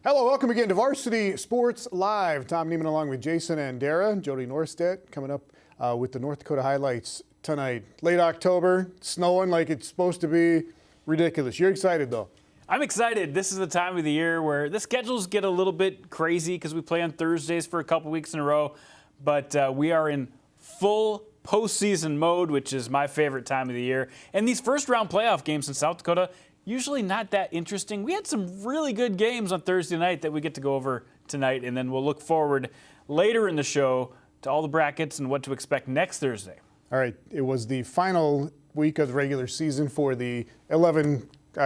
Hello, welcome again to Varsity Sports Live. Tom Neiman along with Jason and Dara. Jody Norstedt coming up with the North Dakota highlights tonight. Late October, snowing like it's supposed to be. Ridiculous. You're excited though. I'm excited. This is the time of the year where the schedules get a little bit crazy because we play on Thursdays for a couple weeks in a row. But we are in full postseason mode, which is my favorite time of the year. And these first-round playoff games in South Dakota, usually not that interesting. We had some really good games on Thursday night that we get to go over tonight, and then we'll look forward later in the show to all the brackets and what to expect next Thursday. All right, it was the final week of the regular season for the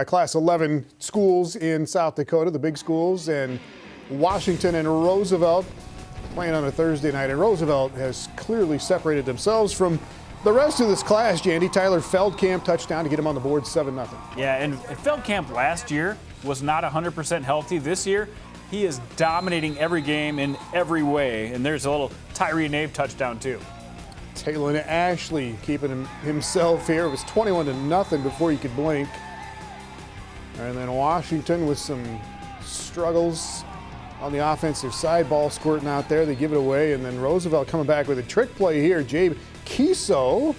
Class 11 schools in South Dakota, the big schools, and Washington and Roosevelt playing on a Thursday night. And Roosevelt has clearly separated themselves from the rest of this class. Jandy Tyler Feldkamp touchdown to get him on the board, 7-0. Yeah, and Feldkamp last year was not 100% healthy. This year, he is dominating every game in every way. And there's a little Tyree Nave touchdown, too. Taylor Ashley keeping himself here. It was 21-0 before you could blink. And then Washington with some struggles on the offensive side. Ball squirting out there. They give it away. And then Roosevelt coming back with a trick play here. Jabe Kiso.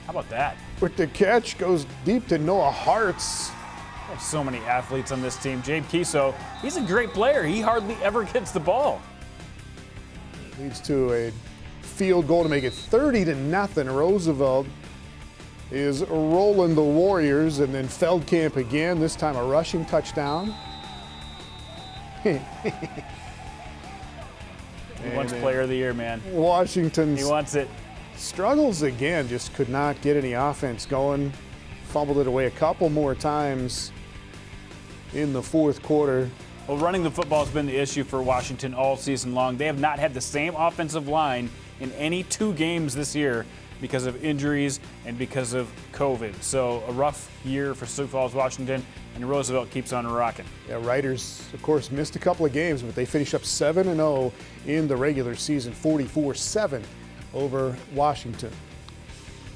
How about that? With the catch, goes deep to Noah Hartz. We have so many athletes on this team. Jabe Kiso, he's a great player. He hardly ever gets the ball. Leads to a field goal to make it 30-0. Roosevelt is rolling the Warriors, and then Feldkamp again, this time a rushing touchdown. He wants player of the year, man. Washington's He wants it. Struggles again, just could not get any offense going. Fumbled it away a couple more times in the fourth quarter. Well, running the football has been the issue for Washington all season long. They have not had the same offensive line in any two games this year because of injuries and because of COVID. So a rough year for Sioux Falls, Washington, and Roosevelt keeps on rocking. Yeah, Riders, of course, missed a couple of games, but they finished up 7-0 in the regular season, 44-7 over Washington.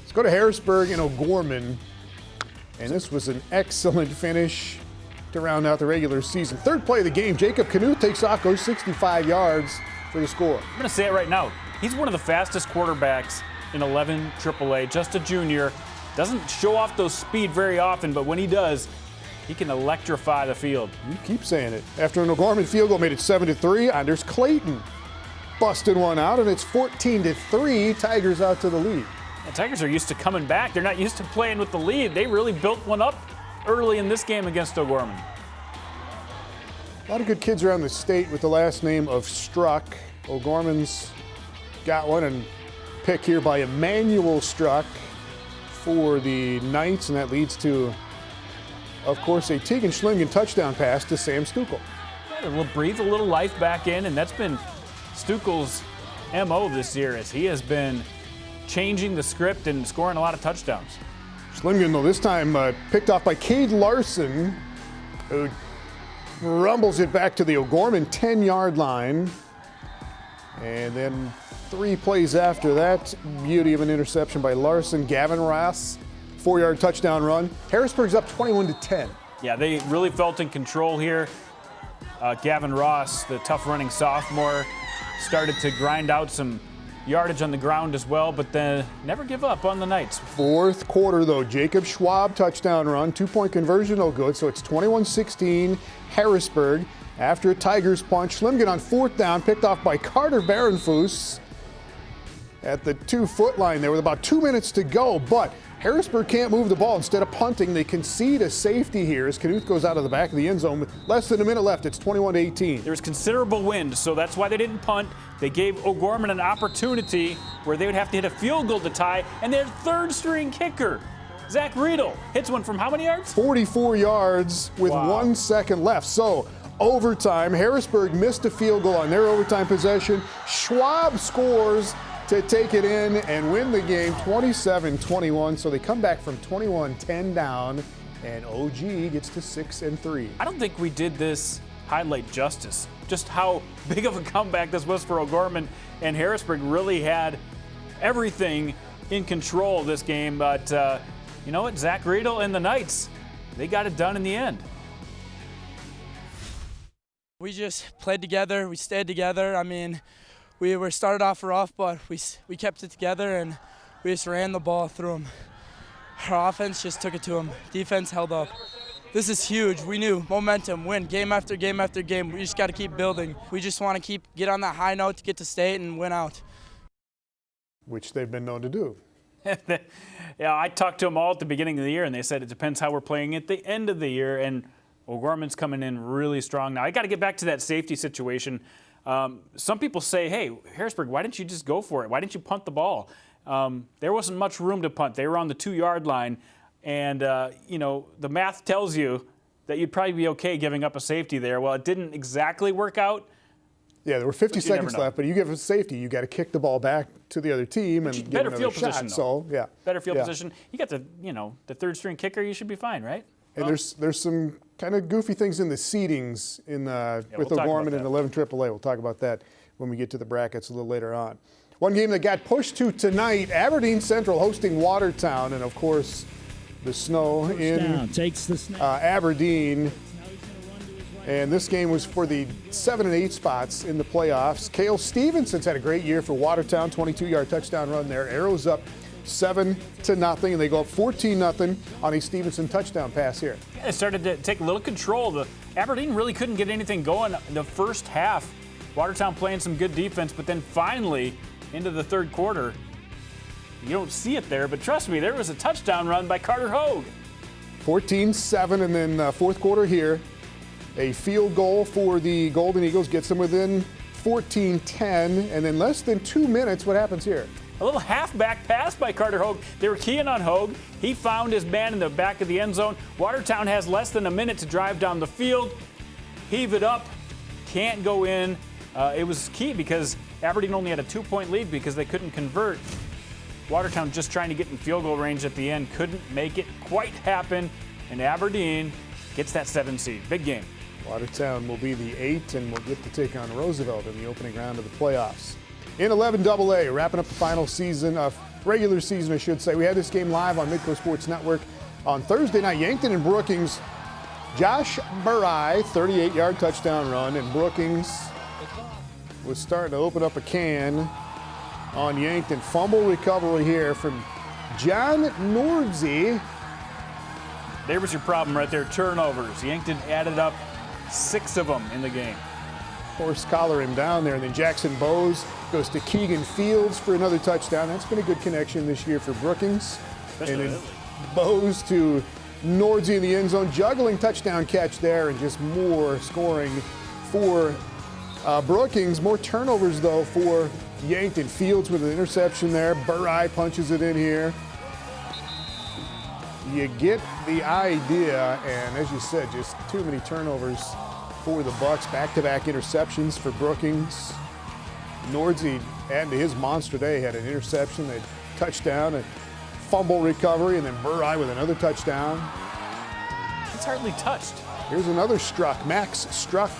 Let's go to Harrisburg and O'Gorman. And this was an excellent finish to round out the regular season. Third play of the game, Jacob Knuth takes off, goes 65 yards for the score. I'm going to say it right now. He's one of the fastest quarterbacks in 11 AAA, just a junior. Doesn't show off those speed very often, but when he does, he can electrify the field. You keep saying it. After an O'Gorman field goal made it 7-3, Anders Clayton busted one out, and it's 14-3. Tigers out to the lead. The Tigers are used to coming back. They're not used to playing with the lead. They really built one up early in this game against O'Gorman. A lot of good kids around the state with the last name of Struck. O'Gorman's got one, and pick here by Emmanuel Struck for the Knights, and that leads to, of course, a Tegan Schlimgen touchdown pass to Sam Stukel. Breathe a little life back in, and that's been Stukel's MO this year, as he has been changing the script and scoring a lot of touchdowns. Schlimgen, though, this time picked off by Cade Larson, who rumbles it back to the O'Gorman 10-yard line. And then 3 plays after that, beauty of an interception by Larson. Gavin Ross, 4-yard touchdown run. Harrisburg's up 21-10. Yeah, they really felt in control here. Gavin Ross, the tough running sophomore, started to grind out some yardage on the ground as well, but then never give up on the Knights. Fourth quarter, though, Jacob Schwab touchdown run, 2-point conversion, no good, so it's 21-16 Harrisburg. After a Tigers punch, Schlimgen on fourth down, picked off by Carter Barenfuss at the 2-foot line there with about 2 minutes to go, but Harrisburg can't move the ball. Instead of punting, they concede a safety here as Knuth goes out of the back of the end zone with less than a minute left. It's 21-18. There's considerable wind, so that's why they didn't punt. They gave O'Gorman an opportunity where they would have to hit a field goal to tie, and their third-string kicker, Zach Riedel, hits one from how many yards? 44 yards with 1 second left. So overtime, Harrisburg missed a field goal on their overtime possession. Schwab scores to take it in and win the game 27-21. So they come back from 21-10 down, and OG gets to 6-3. I don't think we did this highlight justice, just how big of a comeback this was for O'Gorman, and Harrisburg really had everything in control of this game. But you know what? Zach Riedel and the Knights, they got it done in the end. We just played together. We stayed together. I mean, we were started off rough, but we kept it together, and we just ran the ball through them. Our offense just took it to them. Defense held up. This is huge. We knew momentum, win game after game after game. We just got to keep building. We just want to get on that high note to get to state and win out. Which they've been known to do. Yeah, I talked to them all at the beginning of the year, and they said it depends how we're playing at the end of the year. And O'Gorman's coming in really strong. Now, I got to get back to that safety situation. Some people say, hey, Harrisburg, why didn't you just go for it? Why didn't you punt the ball? There wasn't much room to punt. They were on the 2-yard line. And, the math tells you that you'd probably be okay giving up a safety there. Well, it didn't exactly work out. Yeah, there were 50 seconds left, but you give a safety, you got to kick the ball back to the other team and better give field another position, shot. though. So, yeah. Better field position. You got the third string kicker, you should be fine, right? And there's some kind of goofy things in the seedings with we'll O'Gorman and 11 AAA. We'll talk about that when we get to the brackets a little later on. One game that got pushed to tonight, Aberdeen Central hosting Watertown, and of course the snow in Aberdeen. And this game was for the 7 and 8 spots in the playoffs. Cale Stevenson's had a great year for Watertown, 22-yard touchdown run there. Arrows up 7-0, and they go up 14-0 on a Stevenson touchdown pass here. Yeah, they started to take a little control. The Aberdeen really couldn't get anything going in the first half. Watertown playing some good defense, but then finally into the third quarter, you don't see it there, but trust me, there was a touchdown run by Carter Hogue. 14-7, and then fourth quarter here. A field goal for the Golden Eagles gets them within 14-10, and in less than 2 minutes, what happens here? A little halfback pass by Carter Hogue. They were keying on Hogue. He found his man in the back of the end zone. Watertown has less than a minute to drive down the field. Heave it up. Can't go in. It was key because Aberdeen only had a 2-point lead because they couldn't convert. Watertown just trying to get in field goal range at the end. Couldn't make it quite happen. And Aberdeen gets that 7 seed. Big game. Watertown will be the 8 and will get to take on Roosevelt in the opening round of the playoffs. In 11 AA, wrapping up the final season of regular season, I should say. We had this game live on Midco Sports Network on Thursday night. Yankton and Brookings. Josh Burai, 38-yard touchdown run, and Brookings was starting to open up a can on Yankton. Fumble recovery here from John Nordsey. There was your problem right there, turnovers. Yankton added up 6 of them in the game. Horse collar him down there, and then Jackson Bowes goes to Keegan Fields for another touchdown. That's been a good connection this year for Brookings. Especially and then Bowes to Nordsey in the end zone, juggling touchdown catch there, and just more scoring for Brookings. More turnovers, though, for Yankton. Fields with an interception there. Burai punches it in here. You get the idea, and as you said, just too many turnovers for the Bucks. Back-to-back interceptions for Brookings. Nordsey, adding to his monster day, had an interception, a touchdown, a fumble recovery, and then Burai with another touchdown. He's hardly touched. Here's another Struck. Max Struck.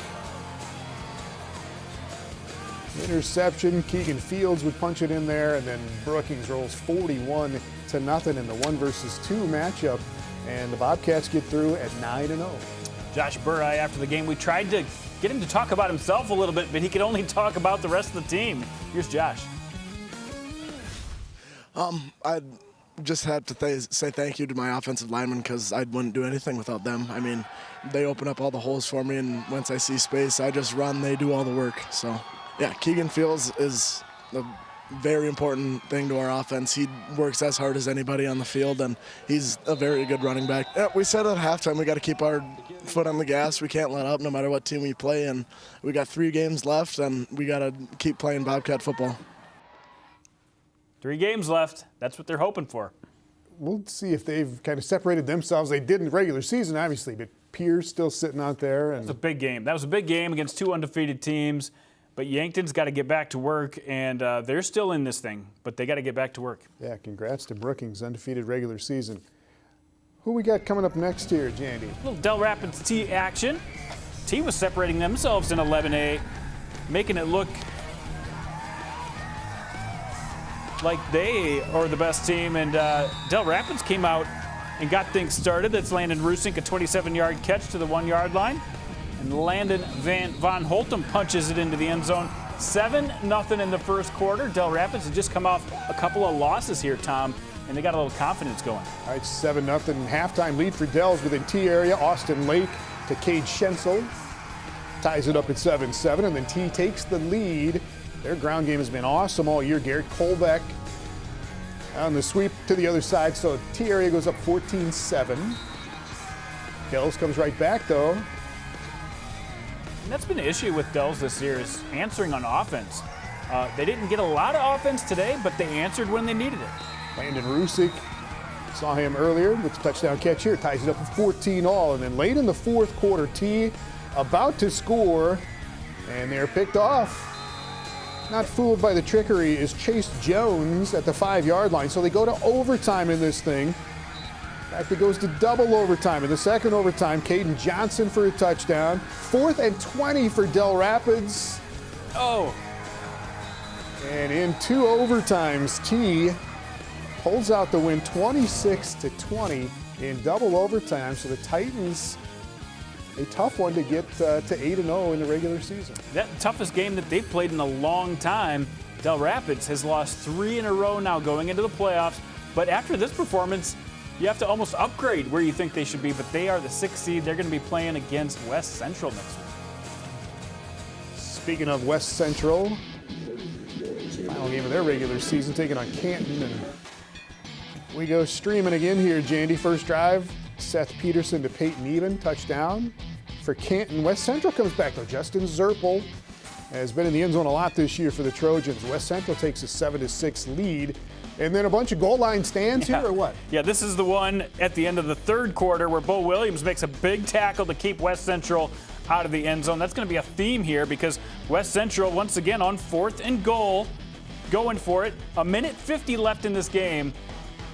Interception. Keegan Fields would punch it in there, and then Brookings rolls 41-0 in the 1 versus 2 matchup, and the Bobcats get through at 9-0. Josh Burai, after the game, we tried to get him to talk about himself a little bit, but he could only talk about the rest of the team. Here's Josh. I just have to say thank you to my offensive linemen because I wouldn't do anything without them. I mean, they open up all the holes for me, and once I see space, I just run. They do all the work. So, yeah, Keegan Fields is a very important thing to our offense. He works as hard as anybody on the field, and he's a very good running back. Yeah, we said at halftime we got to keep our foot on the gas. We can't let up no matter what team we play, and we got 3 games left, and we got to keep playing Bobcat football. 3 games left. That's what they're hoping for. We'll see if they've kind of separated themselves. They did in the regular season, obviously, but Pierce still sitting out there. And That's a big game. That was a big game against 2 undefeated teams. But Yankton's got to get back to work, and they're still in this thing, but they got to get back to work. Yeah, congrats to Brookings, undefeated regular season. Who we got coming up next here, Jandy? A little Dell Rapids T action. T was separating themselves in 11A, making it look like they are the best team, and Dell Rapids came out and got things started. That's Landon Rusink, a 27-yard catch to the 1-yard line. and Landon Von Holtum punches it into the end zone. 7-0 in the first quarter. Dell Rapids had just come off a couple of losses here, Tom, and they got a little confidence going. All right, 7-0 halftime lead for Dells within T area. Austin Lake to Cade Schensel. Ties it up at 7-7, and then T takes the lead. Their ground game has been awesome all year. Garrett Kolbeck on the sweep to the other side, so T area goes up 14-7. Dells comes right back, though. And that's been an issue with Dells this year, is answering on offense. They didn't get a lot of offense today, but they answered when they needed it. Landon Rusick, saw him earlier with the touchdown catch here, ties it up at 14-all. And then late in the fourth quarter, T about to score, and they're picked off. Not fooled by the trickery is Chase Jones at the 5-yard line. So they go to overtime in this thing. In fact, it goes to double overtime. In the second overtime, Caden Johnson for a touchdown. 4th and 20 for Dell Rapids. Oh. And in 2 overtimes, T pulls out the win 26-20 in double overtime. So the Titans, a tough one to get to 8-0 in the regular season. That toughest game that they've played in a long time. Dell Rapids has lost 3 in a row now going into the playoffs. But after this performance, you have to almost upgrade where you think they should be. But they are the 6th seed. They're going to be playing against West Central next week. Speaking of West Central, final game of their regular season, taking on Canton. And we go streaming again here, Jandy. First drive, Seth Peterson to Peyton Even, touchdown for Canton. West Central comes back, though. Justin Zerpel has been in the end zone a lot this year for the Trojans. West Central takes a 7-6 lead. And then a bunch of goal line stands here, or what? Yeah, this is the one at the end of the third quarter where Bo Williams makes a big tackle to keep West Central out of the end zone. That's going to be a theme here because West Central, once again, on 4th and goal, going for it. 1:50 left in this game.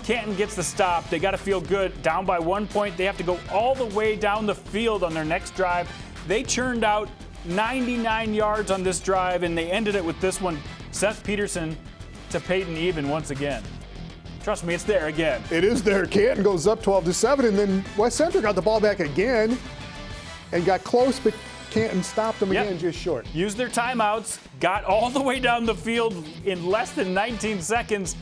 Canton gets the stop. They got to feel good. Down by 1 point. They have to go all the way down the field on their next drive. They churned out 99 yards on this drive, and they ended it with this one. Seth Peterson to Peyton Even once again. Trust me, it's there again. It is there. Canton goes up 12-7, and then West Central got the ball back again and got close, but Canton stopped them again just short. Used their timeouts, got all the way down the field in less than 19 seconds.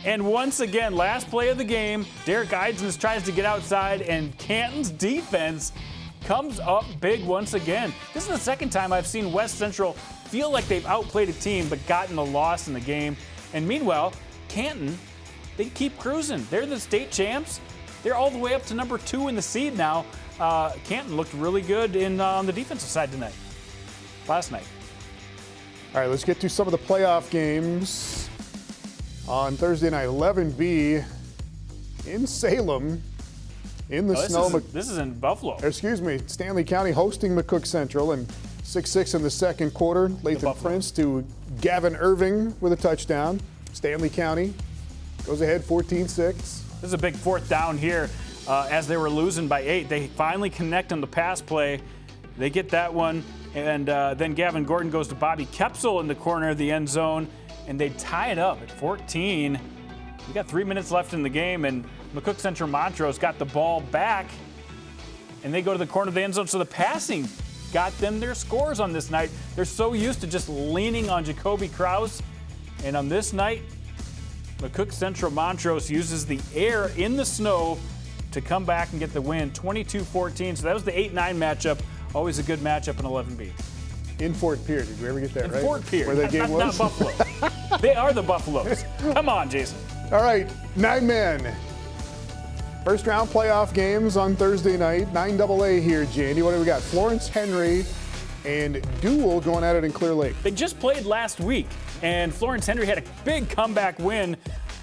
And once again, last play of the game, Derek Eidsens tries to get outside, and Canton's defense comes up big once again. This is the second time I've seen West Central feel like they've outplayed a team but gotten a loss in the game. And meanwhile, Canton, they keep cruising. They're the state champs. They're all the way up to number 2 in the seed now. Canton looked really good on the defensive side last night. All right, let's get to some of the playoff games. On Thursday night, 11B in Salem in the snow. This is in Buffalo. Excuse me, Stanley County hosting McCook Central, and 6-6 in the second quarter. Lathan Prince to Gavin Irving with a touchdown. Stanley County goes ahead 14-6. This is a big 4th down here as they were losing by 8. They finally connect on the pass play. They get that one, and then Gavin Gordon goes to Bobby Kepsel in the corner of the end zone, and they tie it up at 14. We got 3 minutes left in the game, and McCook Central-Montrose got the ball back, and they go to the corner of the end zone. So the passing got them their scores on this night. They're so used to just leaning on Jacoby Krause, and on this night, McCook Central-Montrose uses the air in the snow to come back and get the win, 22-14. So that was the 8-9 matchup. Always a good matchup in 11B. In Fort Pierre, did we ever get that right? In Fort Pierre, where that game was? Not Buffalo. They are the Buffaloes. Come on, Jason. All right, 9-man. First round playoff games on Thursday night. 9AA here, Jandy. What do we got? Florence-Henry and Deuel going at it in Clear Lake. They just played last week, and Florence-Henry had a big comeback win,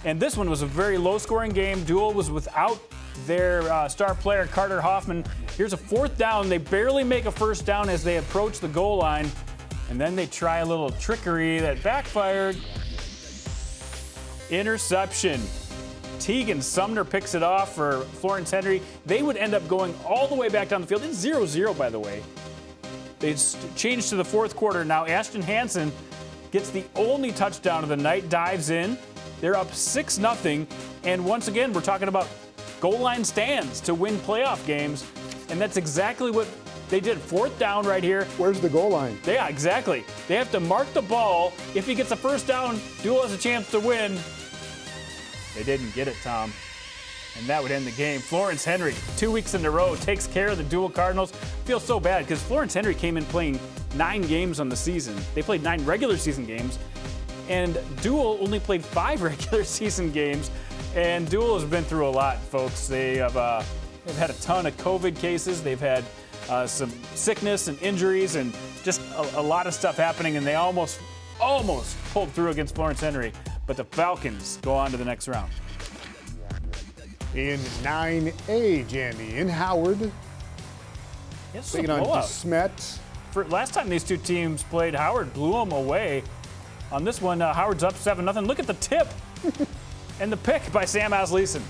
and this one was a very low-scoring game. Deuel was without their star player, Carter Hoffman. Here's a 4th down. They barely make a first down as they approach the goal line, and then they try a little trickery that backfired. Interception. Tegan Sumner picks it off for Florence-Henry. They would end up going all the way back down the field. It's 0-0, by the way. They changed to the 4th quarter. Now Ashton Hansen gets the only touchdown of the night, dives in. They're up 6-0. And once again, we're talking about goal line stands to win playoff games. And that's exactly what They did 4th down right here. Where's the goal line? Yeah, exactly. They have to mark the ball. If he gets a first down, Deuel has a chance to win. They didn't get it, Tom. And that would end the game. Florence-Henry, 2 weeks in a row, takes care of the Deuel Cardinals. Feels so bad because Florence-Henry came in playing 9 games on the season. They played 9 regular season games. And Deuel only played 5 regular season games. And Deuel has been through a lot, folks. They've had a ton of COVID cases. They've had some sickness and injuries and just a lot of stuff happening. And they almost pulled through against Florence-Henry. But the Falcons go on to the next round. In 9A, Jandy, in Howard, taking on DeSmet. Last time these two teams played, Howard blew them away. On this one, Howard's up 7-0. Look at the tip and the pick by Sam Asleason.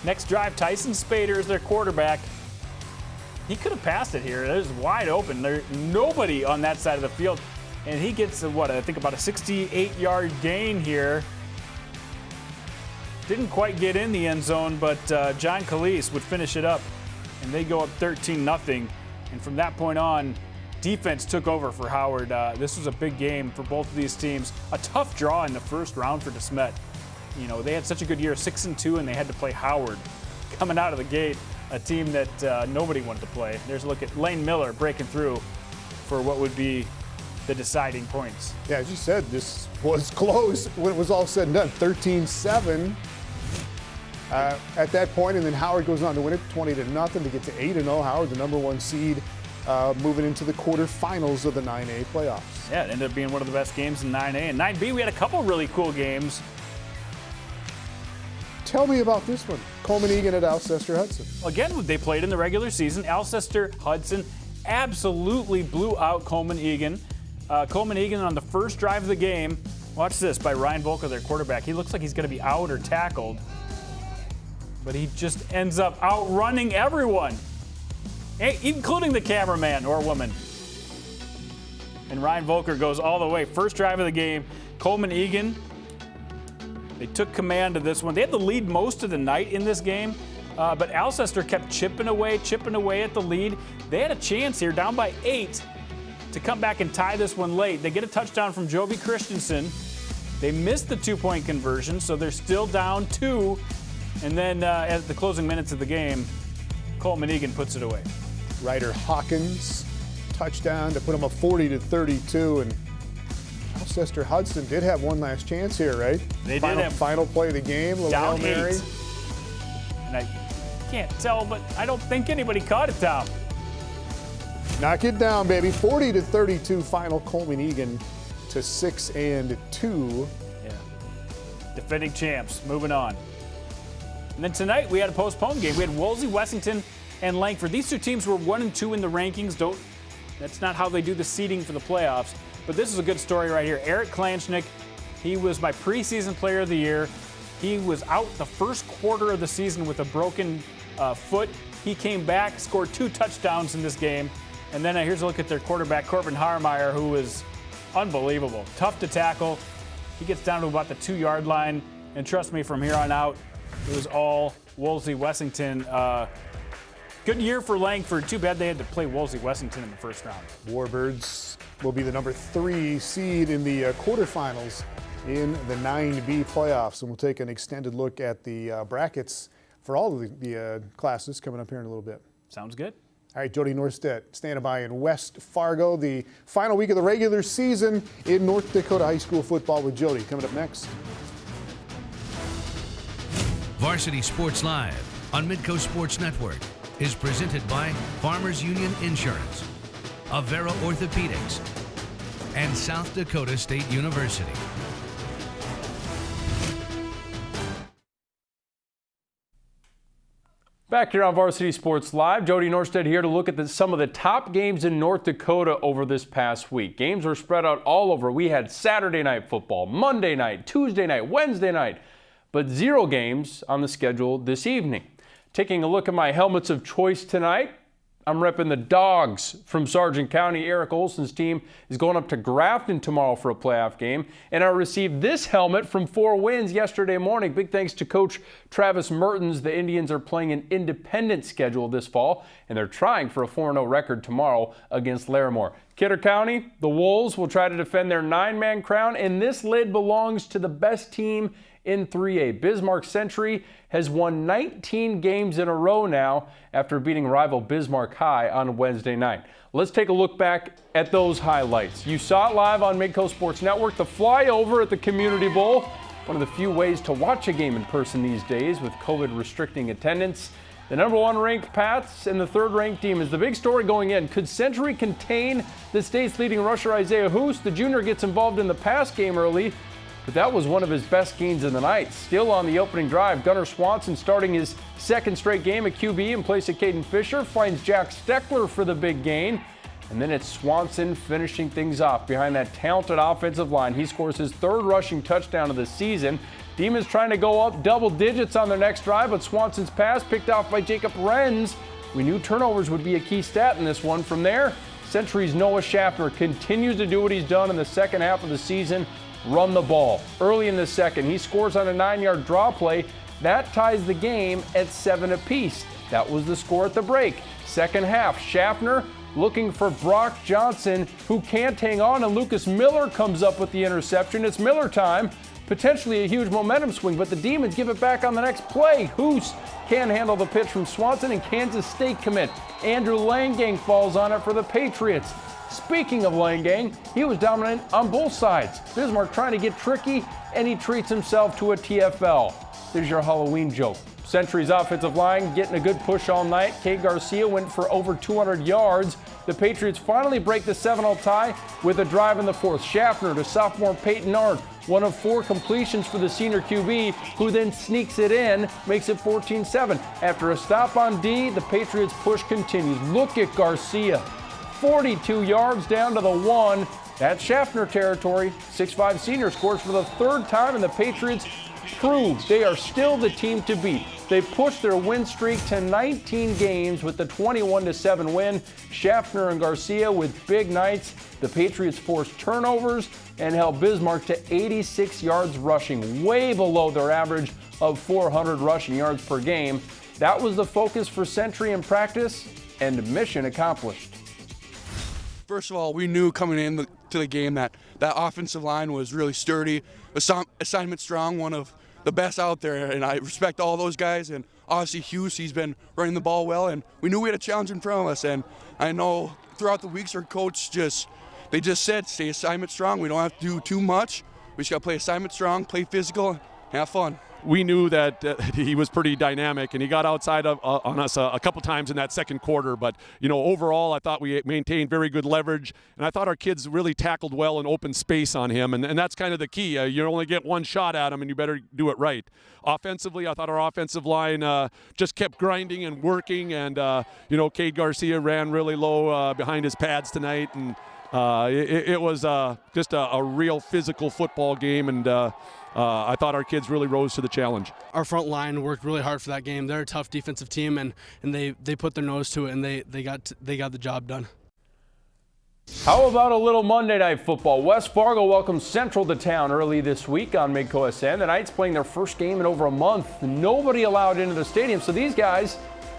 Next drive, Tyson Spader is their quarterback. He could have passed it here. It was wide open. There's nobody on that side of the field. And he gets, I think about a 68-yard gain here. Didn't quite get in the end zone, but John Calise would finish it up. And they go up 13-0. And from that point on, defense took over for Howard. This was a big game for both of these teams. A tough draw in the first round for DeSmet. You know, they had such a good year, 6-2, and they had to play Howard coming out of the gate, a team that nobody wanted to play. There's a look at Lane Miller breaking through for what would be the deciding points. Yeah, as you said, this was close when it was all said and done. 13-7 at that point, and then Howard goes on to win it 20-0 to get to 8-0. Howard, the number 1 seed, moving into the quarterfinals of the 9A playoffs. Yeah, it ended up being one of the best games in 9A. And 9B, we had a couple really cool games. Tell me about this one. Colman-Egan at Alcester-Hudson. Again, they played in the regular season. Alcester-Hudson absolutely blew out Colman-Egan. Colman-Egan on the first drive of the game. Watch this by Ryan Volker, their quarterback. He looks like he's going to be out or tackled. But he just ends up outrunning everyone, including the cameraman or woman. And Ryan Volker goes all the way. First drive of the game, Colman-Egan. They took command of this one. They had the lead most of the night in this game, but Alcester kept chipping away at the lead. They had a chance here, down by 8, to come back and tie this one late. They get a touchdown from Joby Christensen. They missed the 2-point conversion, so they're still down 2. And then at the closing minutes of the game, Colman-Egan puts it away. Ryder Hawkins, touchdown to put them up 40-32. And Alcester-Hudson did have one last chance here, right? They did have final play of the game. Down Hail Mary. 8. And I can't tell, but I don't think anybody caught it, Tom. Knock it down, baby. 40-32 final. Colman-Egan to 6-2. Yeah. Defending champs. Moving on. And then tonight we had a postponed game. We had Wolsey-Wessington and Langford. These two teams were 1 and 2 in the rankings. That's not how they do the seeding for the playoffs. But this is a good story right here. Eric Klanchnik, he was my preseason player of the year. He was out the first quarter of the season with a broken foot. He came back, scored 2 touchdowns in this game. And then here's a look at their quarterback, Corbin Harmeyer, who was unbelievable. Tough to tackle. He gets down to about the 2-yard line. And trust me, from here on out, it was all Wolsey-Wessington. Good year for Langford. Too bad they had to play Wolsey-Wessington in the first round. Warbirds will be the number 3 seed in the quarterfinals in the 9B playoffs. And we'll take an extended look at the brackets for all of the classes coming up here in a little bit. Sounds good. All right, Jody Norstedt standing by in West Fargo. The final week of the regular season in North Dakota high school football with Jody. Coming up next. Varsity Sports Live on Midco Sports Network is presented by Farmers Union Insurance, Avera Orthopedics, and South Dakota State University. Back here on Varsity Sports Live, Jody Norstedt here to look at some of the top games in North Dakota over this past week. Games were spread out all over. We had Saturday night football, Monday night, Tuesday night, Wednesday night, but 0 games on the schedule this evening. Taking a look at my helmets of choice tonight, I'm repping the Dogs from Sargent County. Eric Olson's team is going up to Grafton tomorrow for a playoff game. And I received this helmet from 4 Winds yesterday morning. Big thanks to Coach Travis Mertens. The Indians are playing an independent schedule this fall, and they're trying for a 4-0 record tomorrow against Larimore. Kidder County, the Wolves will try to defend their 9-man crown, and this lid belongs to the best team in 3A. Bismarck Century has won 19 games in a row now after beating rival Bismarck High on Wednesday night. Let's take a look back at those highlights. You saw it live on Midco Sports Network, the flyover at the Community Bowl. One of the few ways to watch a game in person these days with COVID restricting attendance. The number 1 ranked Pats and the 3rd ranked Demons. The big story going in, could Century contain the state's leading rusher Isaiah Hoos? The junior gets involved in the pass game early, but that was one of his best gains of the night. Still on the opening drive, Gunnar Swanson starting his 2nd straight game at QB in place of Caden Fisher, finds Jack Steckler for the big gain. And then it's Swanson finishing things off behind that talented offensive line. He scores his 3rd rushing touchdown of the season. Demons trying to go up double digits on their next drive, but Swanson's pass picked off by Jacob Renz. We knew turnovers would be a key stat in this one. From there, Century's Noah Schaffner continues to do what he's done in the second half of the season, run the ball. Early in the second, he scores on a 9-yard draw play. That ties the game at 7 apiece. That was the score at the break. Second half, Schaffner looking for Brock Johnson, who can't hang on, and Lucas Miller comes up with the interception. It's Miller time. Potentially a huge momentum swing, but the Demons give it back on the next play. Hoos can't handle the pitch from Swanson, and Kansas State commit Andrew Langang falls on it for the Patriots. Speaking of Langang, he was dominant on both sides. Bismarck trying to get tricky, and he treats himself to a TFL. There's your Halloween joke. Century's offensive line getting a good push all night. Kate Garcia went for over 200 yards. The Patriots finally break the 7-0 tie with a drive in the 4th. Schaffner to sophomore Peyton Arndt, one of 4 completions for the senior QB, who then sneaks it in, makes it 14-7. After a stop on D, the Patriots push continues. Look at Garcia, 42 yards down to the 1. That's Schaffner territory. 6'5" senior scores for the 3rd time, and the Patriots prove they are still the team to beat. They pushed their win streak to 19 games with the 21-7 win. Schaffner and Garcia with big nights. The Patriots forced turnovers and held Bismarck to 86 yards rushing, way below their average of 400 rushing yards per game. That was the focus for Century in practice, and mission accomplished. First of all, we knew coming into the game that offensive line was really sturdy, assignment strong, one of the best out there, and I respect all those guys. And obviously Hughes, he's been running the ball well, and we knew we had a challenge in front of us. And I know throughout the weeks our coach they just said, stay assignment strong. We don't have to do too much. We just got to play assignment strong, play physical, and have fun. We knew that he was pretty dynamic, and he got outside on us a couple times in that second quarter. But, overall, I thought we maintained very good leverage, and I thought our kids really tackled well and opened space on him, and that's kind of the key. You only get one shot at him, and you better do it right. Offensively, I thought our offensive line just kept grinding and working, and, Cade Garcia ran really low behind his pads tonight, and it was just a real physical football game, and I thought our kids really rose to the challenge. Our front line worked really hard for that game. They're a tough defensive team, and they put their nose to it, and they got the job done. How about a little Monday Night Football? West Fargo welcomes Central to town early this week on Midco SN. The Knights playing their first game in over a month. Nobody allowed into the stadium, so these guys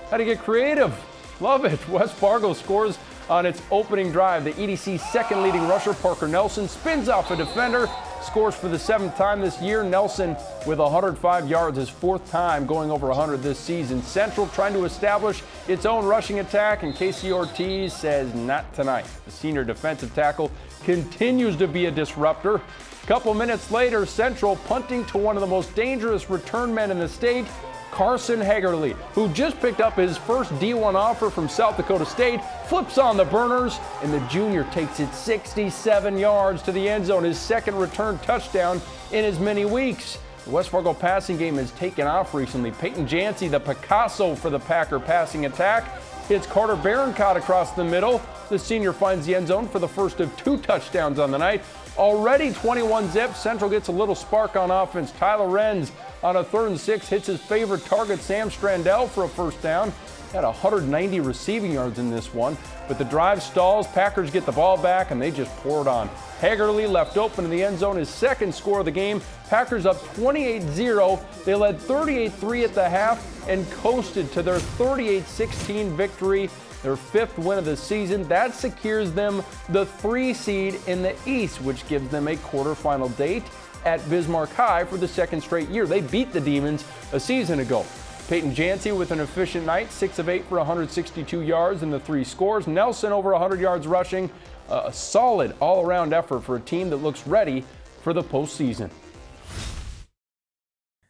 had to get creative. Love it. West Fargo scores on its opening drive. The EDC's second leading rusher, Parker Nelson, spins off a defender, scores for the 7th time this year. Nelson with 105 yards, his 4th time going over 100 this season. Central trying to establish its own rushing attack, and Casey Ortiz says not tonight. The senior defensive tackle continues to be a disruptor. A couple minutes later, Central punting to one of the most dangerous return men in the state, Carson Hagerly, who just picked up his first D1 offer from South Dakota State, flips on the burners, and the junior takes it 67 yards to the end zone, his 2nd return touchdown in as many weeks. The West Fargo passing game has taken off recently. Peyton Jancy, the Picasso for the Packer passing attack, hits Carter Barancott across the middle. The senior finds the end zone for the first of 2 touchdowns on the night. Already 21-zip, Central gets a little spark on offense. Tyler Renz on a 3rd and 6 hits his favorite target, Sam Strandell, for a 1st down. Had 190 receiving yards in this one, but the drive stalls. Packers get the ball back, and they just pour it on. Hagerly left open in the end zone, his second score of the game. Packers up 28-0. They led 38-3 at the half and coasted to their 38-16 victory, their 5th win of the season. That secures them the 3 seed in the East, which gives them a quarterfinal date at Bismarck High for the 2nd straight year. They beat the Demons a season ago. Peyton Jancy with an efficient night, 6 of 8 for 162 yards and the 3 scores. Nelson over 100 yards rushing. A solid all-around effort for a team that looks ready for the postseason.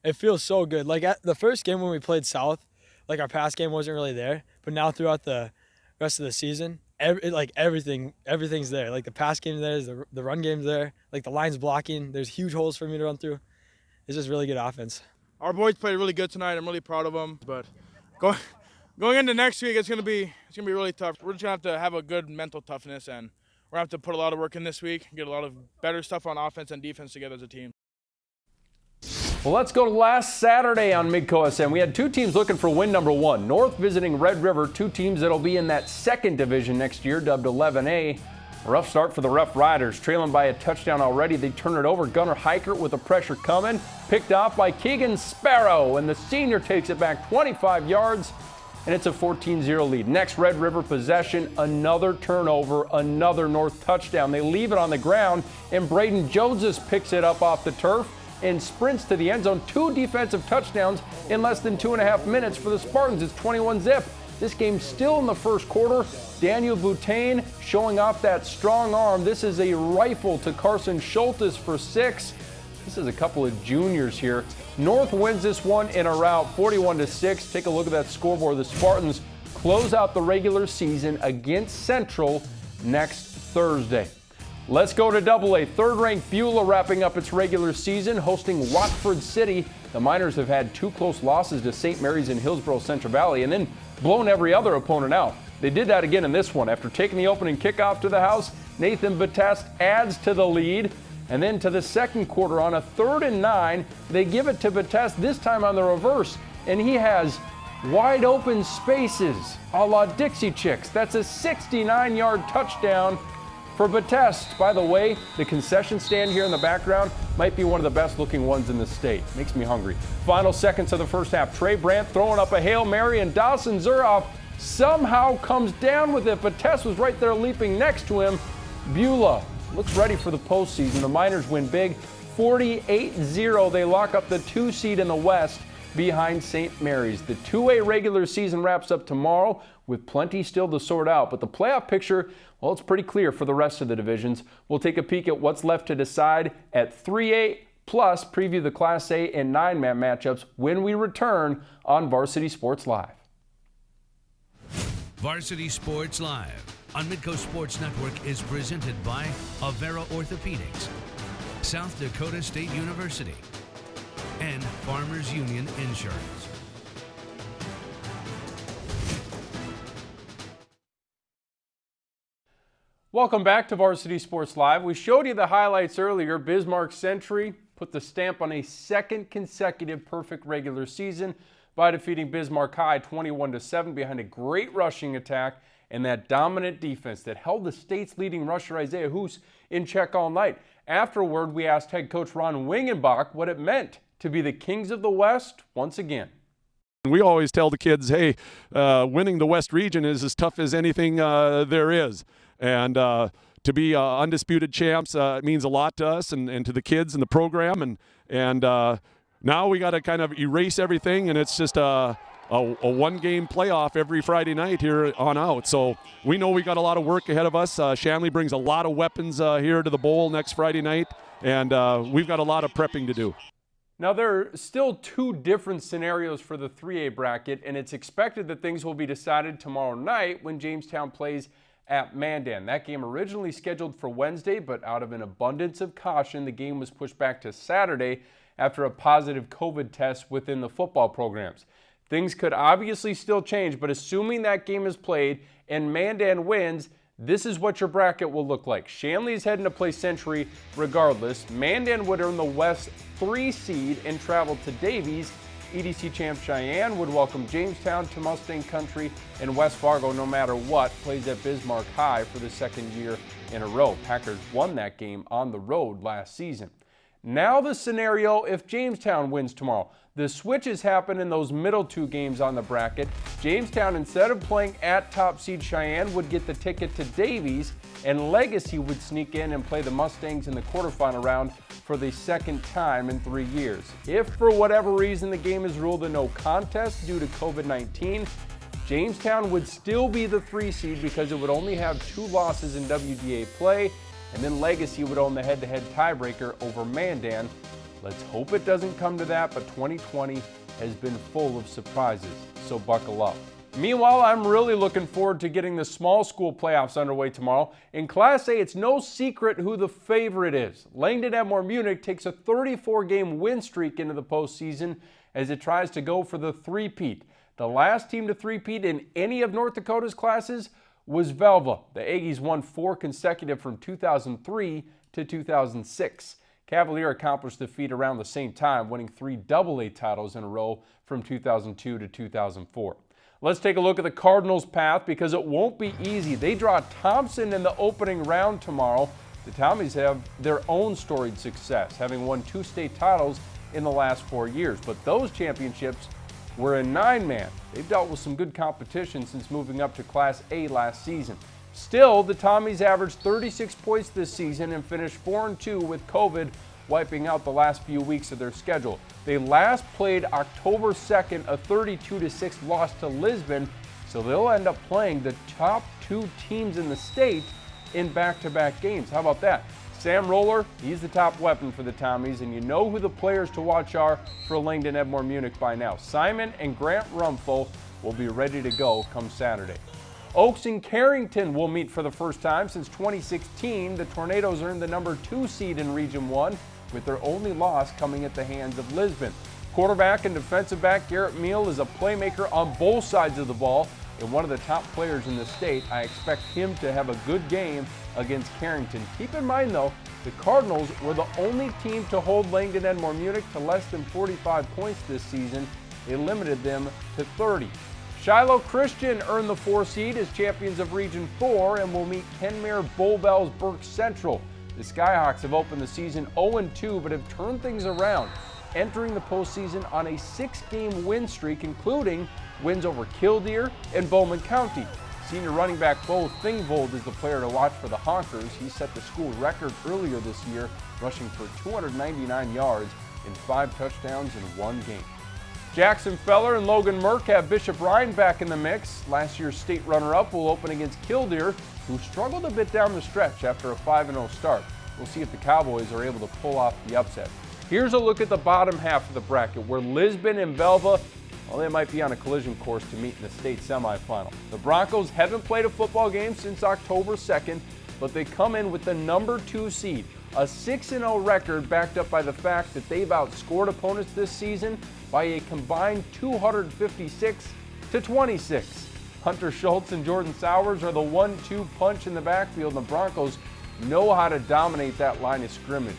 It feels so good. Like at the first game when we played South, like our pass game wasn't really there, but now throughout the rest of the season, everything's there. Like the pass game's there, the run game's there, like the line's blocking. There's huge holes for me to run through. It's just really good offense. Our boys played really good tonight. I'm really proud of them. But going into next week, it's gonna be really tough. We're just gonna have a good mental toughness, and we're gonna have to put a lot of work in this week, get a lot of better stuff on offense and defense together as a team. Well, let's go to last Saturday on Midco SM. We had 2 teams looking for win number 1. North visiting Red River, 2 teams that'll be in that 2nd division next year, dubbed 11A. A rough start for the Rough Riders, trailing by a touchdown already. They turn it over. Gunnar Heikert with the pressure coming, picked off by Keegan Sparrow, and the senior takes it back 25 yards, and it's a 14-0 lead. Next, Red River possession, another turnover, another North touchdown. They leave it on the ground, and Braden Joseph picks it up off the turf and sprints to the end zone. 2 defensive touchdowns in less than 2.5 minutes for the Spartans. It's 21-zip. This game's still in the first quarter. Daniel Boutain showing off that strong arm. This is a rifle to Carson Schultes for 6. This is a couple of juniors here. North wins this one in a rout, 41-6. Take a look at that scoreboard. The Spartans close out the regular season against Central next Thursday. Let's go to AA. 3rd-ranked Beulah wrapping up its regular season, hosting Watford City. The Miners have had 2 close losses to St. Mary's and Hillsborough Central Valley, and then blown every other opponent out. They did that again in this one. After taking the opening kickoff to the house, Nathan Batest adds to the lead. And then to the 2nd quarter on a 3rd and 9, they give it to Batest, this time on the reverse. And he has wide open spaces, a la Dixie Chicks. That's a 69-yard touchdown for Batest. By the way, the concession stand here in the background might be one of the best looking ones in the state. Makes me hungry. Final seconds of the first half. Trey Brandt throwing up a Hail Mary, and Dawson Zuroff somehow comes down with it. Batest was right there leaping next to him. Beulah looks ready for the postseason. The Miners win big, 48-0. They lock up the 2 seed in the West behind St. Mary's. The 2A regular season wraps up tomorrow with plenty still to sort out, but the playoff picture, well, it's pretty clear for the rest of the divisions. We'll take a peek at what's left to decide at 3A, plus preview the Class A and 9-man matchups when we return on Varsity Sports Live. Varsity Sports Live on Midco Sports Network is presented by Avera Orthopedics, South Dakota State University, and Farmers Union Insurance. Welcome back to Varsity Sports Live. We showed you the highlights earlier. Bismarck Century put the stamp on a 2nd consecutive perfect regular season by defeating Bismarck High 21-7 behind a great rushing attack and that dominant defense that held the state's leading rusher Isaiah Hoos in check all night. Afterward, we asked head coach Ron Wingenbach what it meant to be the Kings of the West once again. We always tell the kids, hey, winning the West region is as tough as anything there is. And to be undisputed champs means a lot to us and to the kids and the program. And now we got to kind of erase everything, and it's just a one-game playoff every Friday night here on out. So we know we got a lot of work ahead of us. Shanley brings a lot of weapons here to the bowl next Friday night, and we've got a lot of prepping to do. Now, there are still 2 different scenarios for the 3A bracket, and it's expected that things will be decided tomorrow night when Jamestown plays at Mandan. That game originally scheduled for Wednesday, but out of an abundance of caution, the game was pushed back to Saturday after a positive COVID test within the football programs. Things could obviously still change, but assuming that game is played and Mandan wins, this is what your bracket will look like. Shanley's heading to play Century regardless. Mandan would earn the West 3 seed and travel to Davies. EDC champ Cheyenne would welcome Jamestown to Mustang Country, and West Fargo, no matter what, plays at Bismarck High for the second year in a row. Packers won that game on the road last season. Now the scenario if Jamestown wins tomorrow. The switches happen in those middle two games on the bracket. Jamestown, instead of playing at top seed Cheyenne, would get the ticket to Davies, and Legacy would sneak in and play the Mustangs in the quarterfinal round for the second time in 3 years. If for whatever reason the game is ruled a no contest due to COVID-19, Jamestown would still be the 3 seed because it would only have 2 losses in WDA play, and then Legacy would own the head-to-head tiebreaker over Mandan. Let's hope it doesn't come to that, but 2020 has been full of surprises, so buckle up. Meanwhile, I'm really looking forward to getting the small school playoffs underway tomorrow. In Class A, it's no secret who the favorite is. Langdon Edmore Munich takes a 34-game win streak into the postseason as it tries to go for the three-peat. The last team to three-peat in any of North Dakota's classes was Velva. The Aggies won 4 consecutive from 2003 to 2006. Cavalier accomplished the feat around the same time, winning 3 AA titles in a row from 2002 to 2004. Let's take a look at the Cardinals' path because it won't be easy. They draw Thompson in the opening round tomorrow. The Tommies have their own storied success, having won 2 state titles in the last 4 years. But those championships were a 9-man. They've dealt with some good competition since moving up to Class A last season. Still, the Tommies averaged 36 points this season and finished 4-2 with COVID wiping out the last few weeks of their schedule. They last played October 2nd, a 32-6 loss to Lisbon, so they'll end up playing the top 2 teams in the state in back-to-back games. How about that? Sam Roller, he's the top weapon for the Tommies, and you know who the players to watch are for Langdon Edmore Munich by now. Simon and Grant Rumfo will be ready to go come Saturday. Oaks and Carrington will meet for the first time since 2016. The Tornadoes earned the number 2 seed in Region 1, with their only loss coming at the hands of Lisbon. Quarterback and defensive back Garrett Meal is a playmaker on both sides of the ball and one of the top players in the state. I expect him to have a good game against Carrington. Keep in mind, though, the Cardinals were the only team to hold Langdon Edmore Munich to less than 45 points this season. They limited them to 30. Shiloh Christian earned the 4 seed as champions of Region 4 and will meet Kenmare Bull Bells Burke Central. The Skyhawks have opened the season 0-2 but have turned things around, entering the postseason on a 6-game win streak, including wins over Killdeer and Bowman County. Senior running back Bo Thingvold is the player to watch for the Honkers. He set the school record earlier this year, rushing for 299 yards and 5 touchdowns in 1 game. Jackson Feller and Logan Merck have Bishop Ryan back in the mix. Last year's state runner-up will open against Killdeer, who struggled a bit down the stretch after a 5-0 start. We'll see if the Cowboys are able to pull off the upset. Here's a look at the bottom half of the bracket, where Lisbon and Velva, well, they might be on a collision course to meet in the state semifinal. The Broncos haven't played a football game since October 2nd, but they come in with the number 2 seed, a 6-0 record backed up by the fact that they've outscored opponents this season by a combined 256-26. Hunter Schultz and Jordan Sowers are the 1-2 punch in the backfield, and the Broncos know how to dominate that line of scrimmage.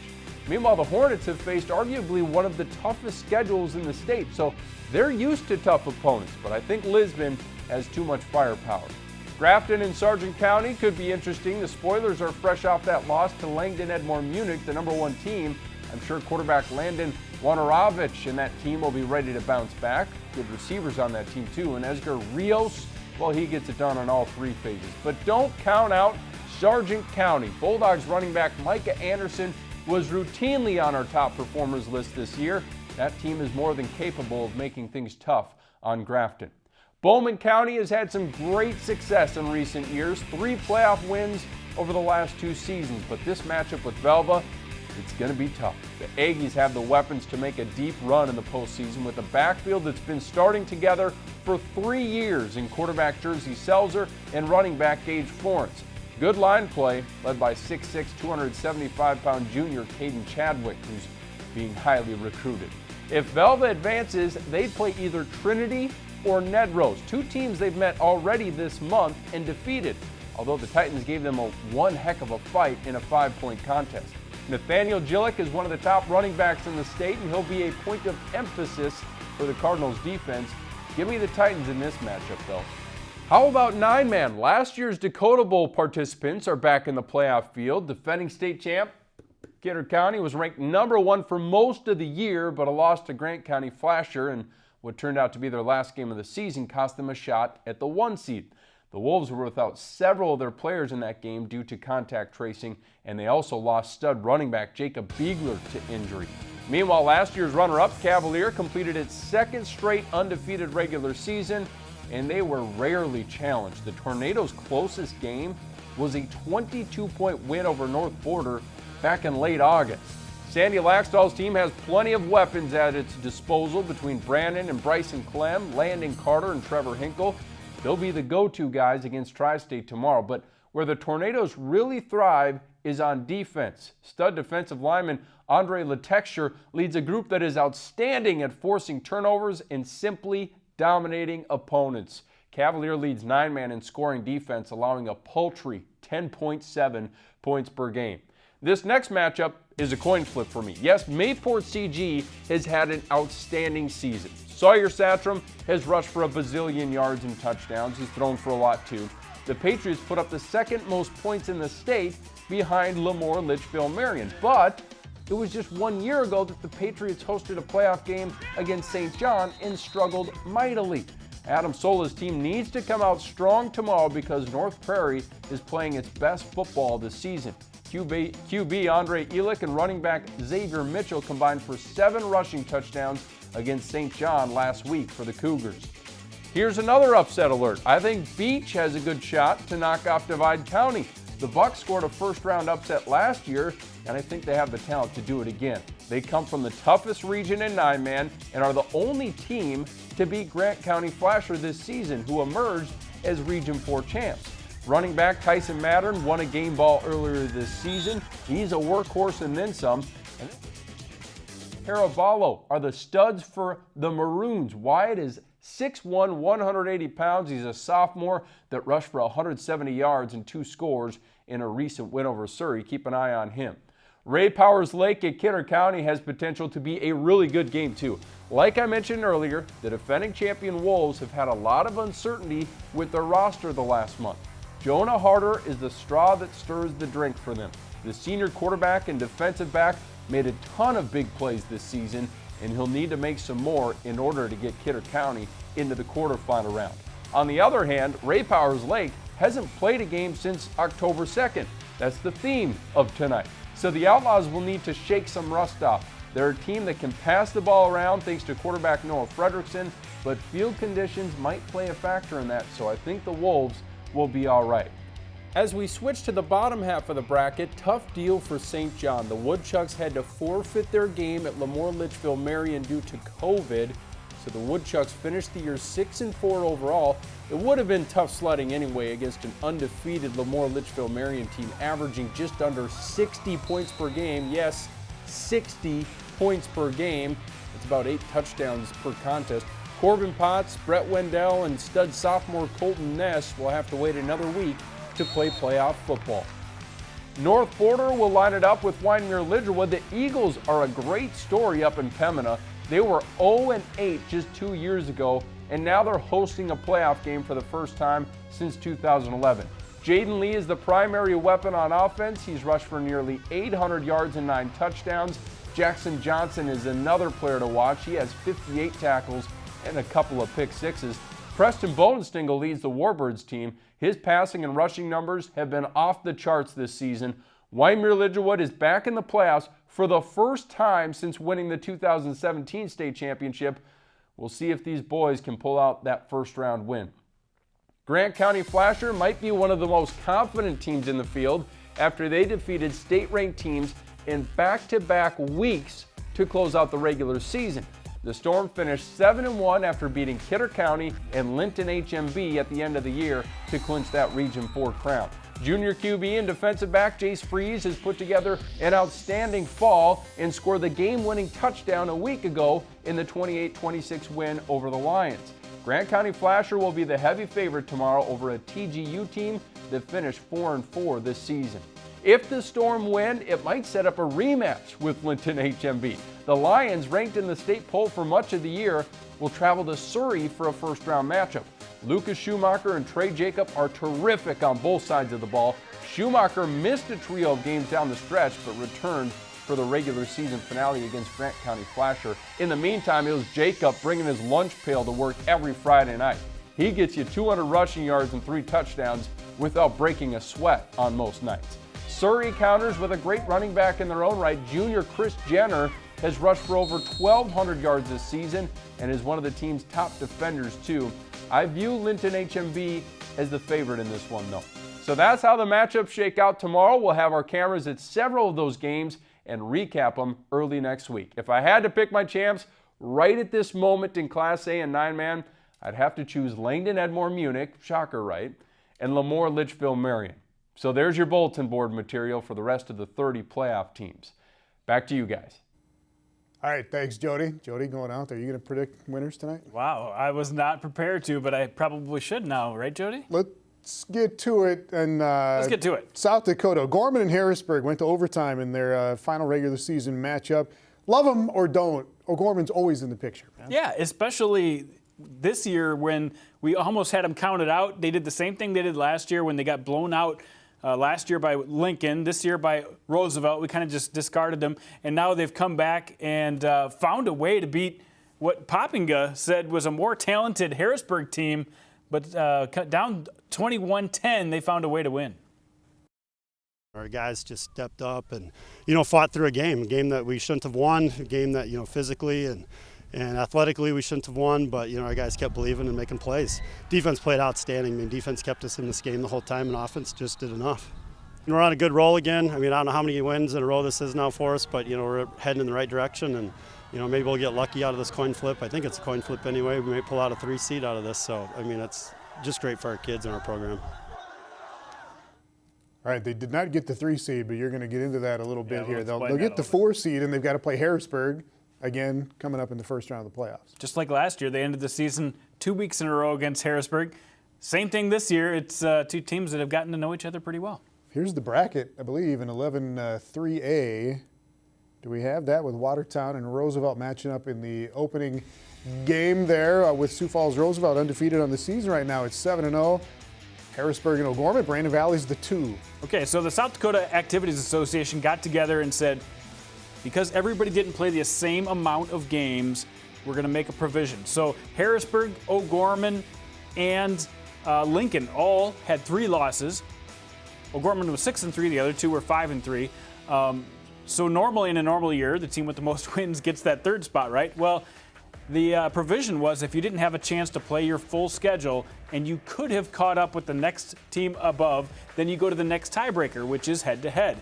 Meanwhile, the Hornets have faced arguably one of the toughest schedules in the state, so they're used to tough opponents, but I think Lisbon has too much firepower. Grafton and Sargent County could be interesting. The Spoilers are fresh off that loss to Langdon Edmore Munich, the number 1 team. I'm sure quarterback Landon Wanarovich and that team will be ready to bounce back. Good receivers on that team too, and Edgar Rios, well, he gets it done on all 3 phases. But don't count out Sargent County. Bulldogs running back Micah Anderson was routinely on our top performers list this year. That team is more than capable of making things tough on Grafton. Bowman County has had some great success in recent years, 3 playoff wins over the last 2 seasons, but this matchup with Velva, it's going to be tough. The Aggies have the weapons to make a deep run in the postseason with a backfield that's been starting together for 3 years in quarterback Jersey Selzer and running back Gage Florence. Good line play led by 6'6", 275-pound junior Caden Chadwick, who's being highly recruited. If Velva advances, they'd play either Trinity or Ned Rose, 2 teams they've met already this month and defeated, although the Titans gave them one heck of a fight in a 5-point contest. Nathaniel Gillick is one of the top running backs in the state, and he'll be a point of emphasis for the Cardinals defense. Give me the Titans in this matchup, though. How about 9-man? Last year's Dakota Bowl participants are back in the playoff field. Defending state champ Kidder County was ranked number 1 for most of the year, but a loss to Grant County Flasher and what turned out to be their last game of the season cost them a shot at the 1 seed. The Wolves were without several of their players in that game due to contact tracing, and they also lost stud running back Jacob Biegler to injury. Meanwhile, last year's runner-up, Cavalier, completed its 2nd straight undefeated regular season, and they were rarely challenged. The Tornadoes' closest game was a 22-point win over North Border back in late August. Sandy Laxdal's team has plenty of weapons at its disposal between Brandon and Bryson Clem, Landon Carter, and Trevor Hinkle. They'll be the go-to guys against Tri-State tomorrow, but where the Tornadoes really thrive is on defense. Stud defensive lineman Andre Letexture leads a group that is outstanding at forcing turnovers and simply dominating opponents. Cavalier leads 9-man in scoring defense, allowing a paltry 10.7 points per game. This next matchup is a coin flip for me. Yes, Mayport CG has had an outstanding season. Sawyer Satram has rushed for a bazillion yards and touchdowns. He's thrown for a lot too. The Patriots put up the 2nd most points in the state behind Lemoore, Litchfield, Marion. But it was just 1 year ago that the Patriots hosted a playoff game against St. John and struggled mightily. Adam Sola's team needs to come out strong tomorrow because North Prairie is playing its best football this season. QB Andre Elick and running back Xavier Mitchell combined for 7 rushing touchdowns against St. John last week for the Cougars. Here's another upset alert. I think Beach has a good shot to knock off Divide County. The Bucks scored a first-round upset last year, and I think they have the talent to do it again. They come from the toughest region in 9-man and are the only team to beat Grant County Flasher this season, who emerged as Region 4 champs. Running back Tyson Mattern won a game ball earlier this season. He's a workhorse and then some. Caraballo are the studs for the Maroons. Wyatt is 6'1", 180 pounds. He's a sophomore that rushed for 170 yards and 2 scores in a recent win over Surrey. Keep an eye on him. Ray Powers Lake at Kidder County has potential to be a really good game too. Like I mentioned earlier, the defending champion Wolves have had a lot of uncertainty with their roster the last month. Jonah Harder is the straw that stirs the drink for them. The senior quarterback and defensive back made a ton of big plays this season, and he'll need to make some more in order to get Kidder County into the quarterfinal round. On the other hand, Ray Powers Lake hasn't played a game since October 2nd. That's the theme of tonight. So the Outlaws will need to shake some rust off. They're a team that can pass the ball around thanks to quarterback Noah Fredrickson, but field conditions might play a factor in that, so I think the Wolves will be all right. As we switch to the bottom half of the bracket, tough deal for St. John. The Woodchucks had to forfeit their game at Lemoore Litchfield Marion due to COVID, so the Woodchucks finished the year 6-4 overall. It would have been tough sledding anyway against an undefeated Lemoore Litchfield Marion team averaging just under 60 points per game. Yes, 60 points per game. It's about 8 touchdowns per contest. Corbin Potts, Brett Wendell, and stud sophomore Colton Ness will have to wait another week to play playoff football. North Border will line it up with Wyndmere Lidgerwood. The Eagles are a great story up in Pembina. They were 0-8 just 2 years ago, and now they're hosting a playoff game for the first time since 2011. Jaden Lee is the primary weapon on offense. He's rushed for nearly 800 yards and 9 touchdowns. Jackson Johnson is another player to watch. He has 58 tackles and a couple of pick sixes. Preston Bodenstingle leads the Warbirds team. His passing and rushing numbers have been off the charts this season. Wyndmere Lidgerwood is back in the playoffs for the first time since winning the 2017 state championship. We'll see if these boys can pull out that first round win. Grant County Flasher might be one of the most confident teams in the field after they defeated state-ranked teams in back-to-back weeks to close out the regular season. The Storm finished 7-1 after beating Kidder County and Linton HMB at the end of the year to clinch that Region 4 crown. Junior QB and defensive back Jace Freeze has put together an outstanding fall and scored the game-winning touchdown a week ago in the 28-26 win over the Lions. Grant County Flasher will be the heavy favorite tomorrow over a TGU team that finished 4-4 this season. If the Storm win, it might set up a rematch with Linton HMB. The Lions, ranked in the state poll for much of the year, will travel to Surrey for a first-round matchup. Lucas Schumacher and Trey Jacob are terrific on both sides of the ball. Schumacher missed a trio of games down the stretch, but returned for the regular season finale against Grant County Flasher. In the meantime, it was Jacob bringing his lunch pail to work every Friday night. He gets you 200 rushing yards and 3 touchdowns without breaking a sweat on most nights. Surrey counters with a great running back in their own right. Junior Chris Jenner has rushed for over 1,200 yards this season and is one of the team's top defenders too. I view Linton HMB as the favorite in this one though. So that's how the matchups shake out tomorrow. We'll have our cameras at several of those games and recap them early next week. If I had to pick my champs right at this moment in Class A and 9-man, I'd have to choose Langdon Edmore Munich, shocker right, and Lemoore Litchfield Marion. So there's your bulletin board material for the rest of the 30 playoff teams. Back to you guys. All right, thanks, Jody. Jody, going out there, you going to predict winners tonight? Wow, I was not prepared to, but I probably should now, right, Jody? Let's get to it. And let's get to it. South Dakota, Gorman and Harrisburg went to overtime in their final regular season matchup. Love them or don't, O'Gorman's always in the picture, man. Yeah, especially this year when we almost had them counted out. They did the same thing they did last year when they got blown out last year by Lincoln, this year by Roosevelt. We kind of just discarded them, and now they've come back and found a way to beat what Poppinga said was a more talented Harrisburg team, but down 21-10, they found a way to win. Our guys just stepped up and, fought through a game that we shouldn't have won, a game that, physically and athletically we shouldn't have won, but, our guys kept believing and making plays. Defense played outstanding. I mean, defense kept us in this game the whole time, and offense just did enough. We're on a good roll again. I mean, I don't know how many wins in a row this is now for us, but, we're heading in the right direction, and, maybe we'll get lucky out of this coin flip. I think it's a coin flip anyway. We may pull out a 3 seed out of this, so, I mean, it's just great for our kids and our program. All right, they did not get the 3 seed, but you're going to get into that a little bit here. They'll get the 4 seed, and they've got to play Harrisburg again coming up in the first round of the playoffs. Just like last year, they ended the season 2 weeks in a row against Harrisburg. Same thing this year. It's 2 teams that have gotten to know each other pretty well. Here's the bracket, I believe, in 11-3A. Do we have that with Watertown and Roosevelt matching up in the opening game there with Sioux Falls Roosevelt undefeated on the season right now? It's 7-0. Harrisburg and O'Gorman. Brandon Valley's the 2. Okay, so the South Dakota Activities Association got together and said, because everybody didn't play the same amount of games, we're going to make a provision. So Harrisburg, O'Gorman, and Lincoln all had 3 losses. O'Gorman was 6-3. The other 2 were 5-3. So normally in a normal year, the team with the most wins gets that 3rd spot, right? Well, the provision was if you didn't have a chance to play your full schedule and you could have caught up with the next team above, then you go to the next tiebreaker, which is head-to-head.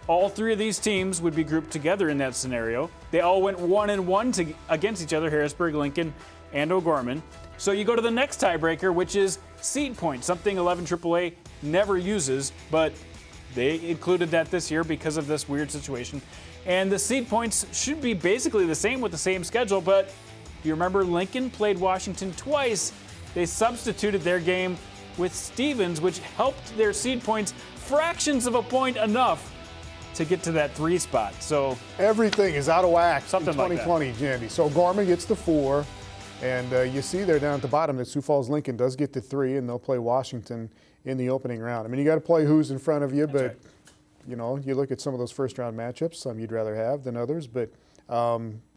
All 3 of these teams would be grouped together in that scenario. They all went 1-1 against each other, Harrisburg, Lincoln, and O'Gorman. So you go to the next tiebreaker, which is seed points, something 11 AAA never uses, but they included that this year because of this weird situation. And the seed points should be basically the same with the same schedule, but do you remember Lincoln played Washington twice? They substituted their game with Stevens, which helped their seed points fractions of a point enough to get to that 3 spot. So everything is out of whack something in 2020, like Jandy. So Gorman gets the 4, and you see there down at the bottom that Sioux Falls Lincoln does get the 3, and they'll play Washington in the opening round. I mean, you got to play who's in front of you, but right. You look at some of those first round matchups. Some you'd rather have than others, but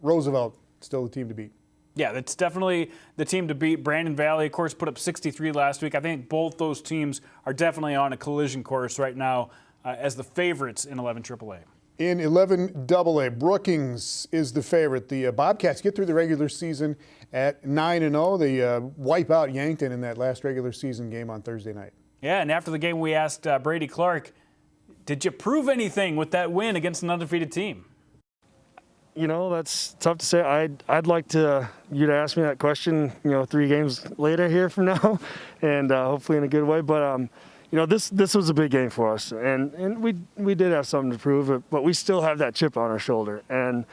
Roosevelt still the team to beat. Yeah, that's definitely the team to beat. Brandon Valley, of course, put up 63 last week. I think both those teams are definitely on a collision course right now as the favorites in 11 AAA. In 11 AA, Brookings is the favorite. The Bobcats get through the regular season at 9-0. They wipe out Yankton in that last regular season game on Thursday night. Yeah, and after the game we asked Brady Clark, did you prove anything with that win against an undefeated team? That's tough to say. I'd like you to ask me that question, 3 games later here from now, and hopefully in a good way. But this was a big game for us, and we did have something to prove, but we still have that chip on our shoulder. And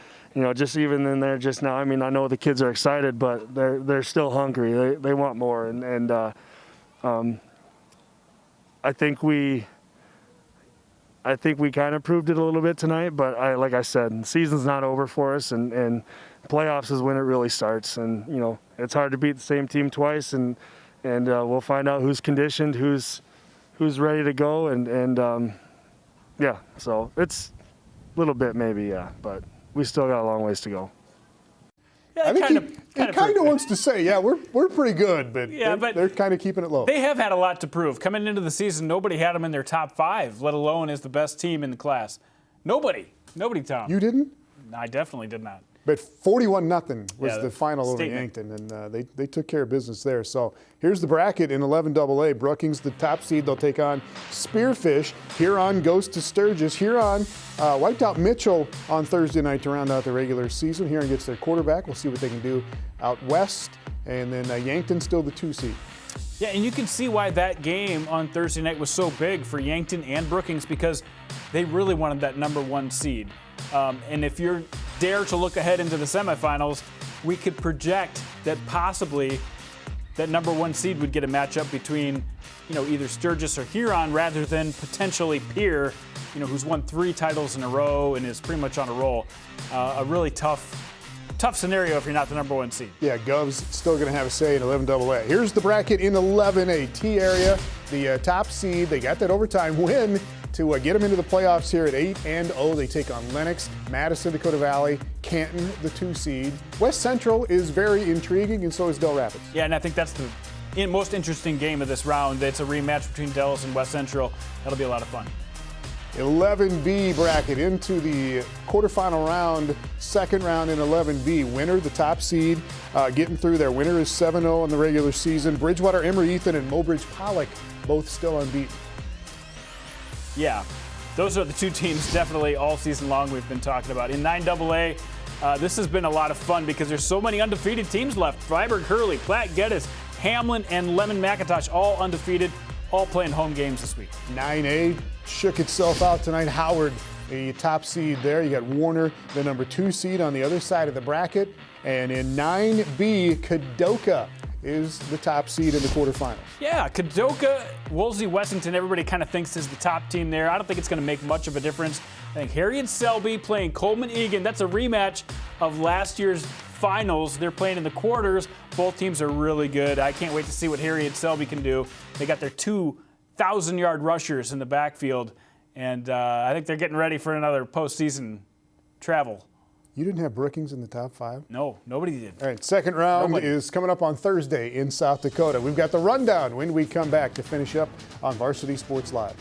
just even in there just now, I mean, I know the kids are excited, but they're still hungry. They want more, and I think I think we kind of proved it a little bit tonight. But like I said, the season's not over for us, and playoffs is when it really starts. And it's hard to beat the same team twice, and we'll find out who's conditioned, who's ready to go, and yeah. So it's a little bit maybe, yeah, but we still got a long ways to go. Yeah, I think he kind of wants to say, yeah, we're pretty good, but, they're kind of keeping it low. They have had a lot to prove. Coming into the season, nobody had them in their top 5, let alone as the best team in the class. Nobody, Tom. You didn't? No, I definitely did not. But 41-0 was the final over statement. Yankton, and they took care of business there. So here's the bracket in 11AA. Brookings, the top seed, they'll take on Spearfish. Huron goes to Sturgis. Huron wiped out Mitchell on Thursday night to round out the regular season. Huron gets their quarterback. We'll see what they can do out west. And then Yankton still the 2 seed. Yeah, and you can see why that game on Thursday night was so big for Yankton and Brookings, because they really wanted that number 1 seed. And if you're dare to look ahead into the semifinals, we could project that possibly that number 1 seed would get a matchup between, either Sturgis or Huron rather than potentially Pierre, who's won 3 titles in a row and is pretty much on a roll. A really tough scenario if you're not the number 1 seed. Yeah, Gov's still going to have a say in 11AA. Here's the bracket in 11A. T area, the top seed, they got that overtime win to get them into the playoffs here at 8-0. They take on Lennox, Madison, Dakota Valley, Canton, the 2 seed. West Central is very intriguing, and so is Dell Rapids. Yeah, and I think that's the most interesting game of this round. It's a rematch between Dells and West Central. That'll be a lot of fun. 11B bracket into the quarterfinal round, second round in 11B. Winner, the top seed, getting through there. Winner is 7-0 in the regular season. Bridgewater, Emery-Ethan, and Mobridge Pollock both still unbeaten. Yeah, those are the 2 teams definitely all season long we've been talking about. In 9AA, this has been a lot of fun because there's so many undefeated teams left. Freiburg, Hurley, Platte, Geddes, Hamlin, and Lemon McIntosh all undefeated, all playing home games this week. 9A shook itself out tonight. Howard, the top seed there. You got Warner, the number 2 seed on the other side of the bracket. And in 9B, Kadoka is the top seed in the quarterfinals. Yeah, Kadoka, Wolsey-Wessington, everybody kind of thinks is the top team there. I don't think it's going to make much of a difference. I think Harry and Selby playing Colman-Egan. That's a rematch of last year's finals. They're playing in the quarters. Both teams are really good. I can't wait to see what Harry and Selby can do. They got their 2,000-yard rushers in the backfield, and I think they're getting ready for another postseason travel. You didn't have Brookings in the top 5? No, nobody did. All right, second round is coming up on Thursday in South Dakota. We've got the rundown when we come back to finish up on Varsity Sports Live.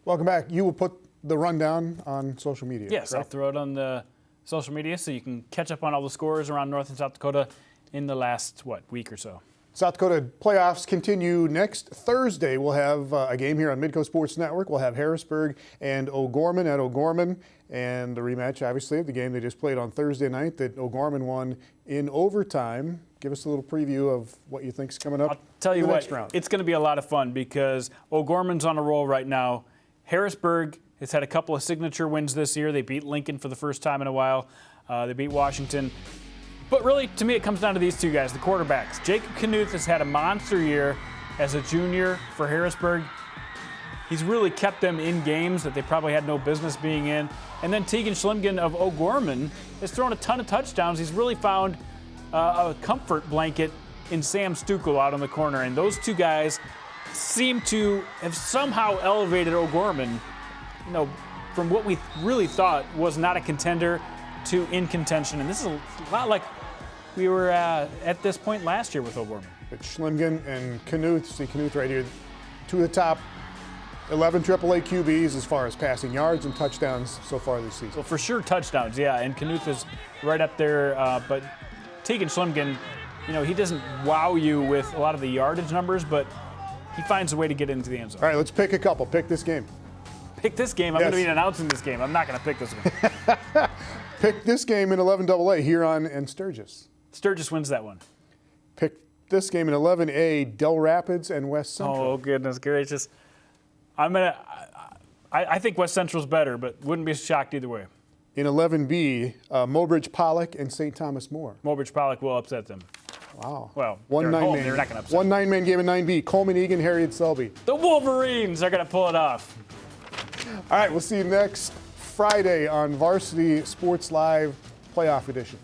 Welcome back. You will put the rundown on social media. Yes, correct? I'll throw it on the social media so you can catch up on all the scores around North and South Dakota in the last, week or so. South Dakota playoffs continue next Thursday. We'll have a game here on Midco Sports Network. We'll have Harrisburg and O'Gorman at O'Gorman, and the rematch, obviously, of the game they just played on Thursday night that O'Gorman won in overtime. Give us a little preview of what you think's coming up. I'll tell you in the what, next round. It's going to be a lot of fun because O'Gorman's on a roll right now. Harrisburg has had a couple of signature wins this year. They beat Lincoln for the first time in a while. They beat Washington. But really, to me, it comes down to these 2 guys, the quarterbacks. Jacob Knuth has had a monster year as a junior for Harrisburg. He's really kept them in games that they probably had no business being in. And then Tegan Schlimgen of O'Gorman has thrown a ton of touchdowns. He's really found a comfort blanket in Sam Stukel out on the corner. And those 2 guys seem to have somehow elevated O'Gorman, from what we really thought was not a contender to in contention. And this is a lot like we were at this point last year with O'Gorman. But Schlimgen and Knuth, see Knuth right here, 2 of the top 11 AAA QBs as far as passing yards and touchdowns so far this season. Well, for sure touchdowns, yeah, and Knuth is right up there. But Tegan Schlimgen, he doesn't wow you with a lot of the yardage numbers, but he finds a way to get into the end zone. All right, let's pick a couple. Pick this game. Pick this game? I'm going to be announcing this game. I'm not going to pick this one. Pick this game in 11AA, Huron and Sturgis. Sturgis wins that one. Pick this game in 11A, Dell Rapids and West Central. Oh, goodness gracious. I think West Central's better, but wouldn't be shocked either way. In 11B, Mobridge Pollock and St. Thomas More. Mobridge Pollock will upset them. Wow. Well, One they're at home. 9-man. They're not going to upset. One 9-man game in 9B. Colman-Egan, Harriet Selby. The Wolverines are going to pull it off. All right, we'll see you next Friday on Varsity Sports Live Playoff Edition.